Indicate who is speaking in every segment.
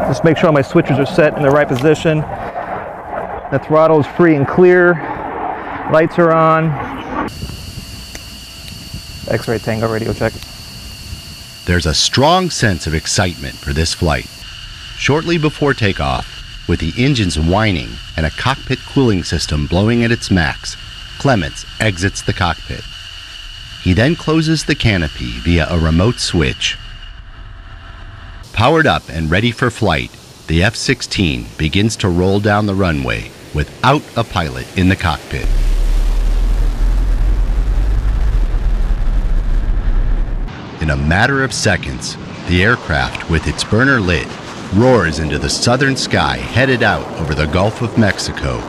Speaker 1: Just make sure my switches are set in the right position. The throttle is free and clear. Lights are on. X-ray Tango radio check.
Speaker 2: There's a strong sense of excitement for this flight. Shortly before takeoff, with the engines whining and a cockpit cooling system blowing at its max, Clements exits the cockpit. He then closes the canopy via a remote switch. Powered up and ready for flight, the F-16 begins to roll down the runway without a pilot in the cockpit. In a matter of seconds, the aircraft, with its burner lit, roars into the southern sky headed out over the Gulf of Mexico.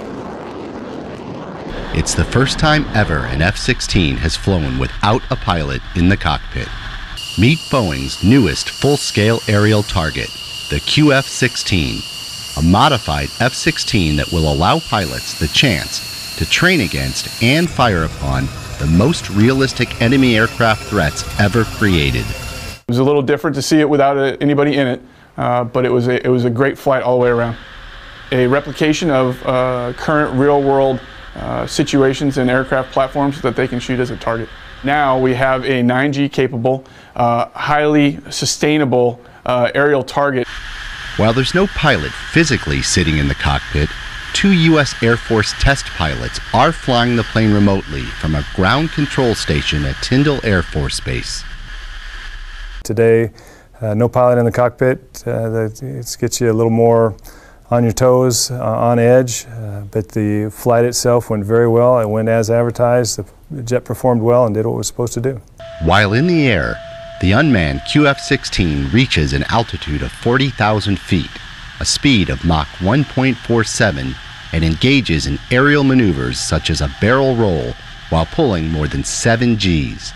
Speaker 2: It's the first time ever an F-16 has flown without a pilot in the cockpit. Meet Boeing's newest full-scale aerial target, the QF-16, a modified F-16 that will allow pilots the chance to train against and fire upon the most realistic enemy aircraft threats ever created.
Speaker 3: It was a little different to see it without anybody in it, but it was a great flight all the way around. A replication of current real-world situations and aircraft platforms that they can shoot as a target. Now we have a 9G capable, highly sustainable aerial target.
Speaker 2: While there's no pilot physically sitting in the cockpit, 2 U.S. Air Force test pilots are flying the plane remotely from a ground control station at Tyndall Air Force Base.
Speaker 4: Today, no pilot in the cockpit. It gets you a little more on your toes, on edge, but the flight itself went very well. It went as advertised. The jet performed well and did what it was supposed to do.
Speaker 2: While in the air, the unmanned QF-16 reaches an altitude of 40,000 feet, a speed of Mach 1.47, and engages in aerial maneuvers such as a barrel roll while pulling more than 7 Gs.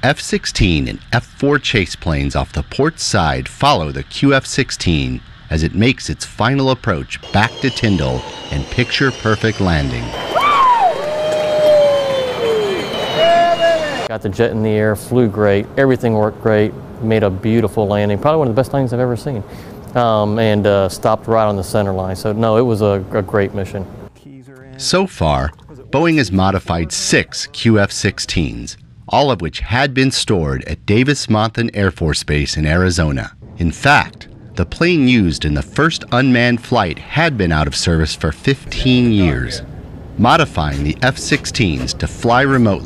Speaker 2: F-16 and F-4 chase planes off the port side follow the QF-16 as it makes its final approach back to Tyndall and picture-perfect landing.
Speaker 5: Got the jet in the air, flew great, everything worked great, made a beautiful landing, probably one of the best landings I've ever seen, and stopped right on the center line. So no, it was a great mission.
Speaker 2: So far, Boeing has modified 6 QF-16s, all of which had been stored at Davis-Monthan Air Force Base in Arizona. In fact, the plane used in the first unmanned flight had been out of service for 15 years. Modifying the F-16s to fly remotely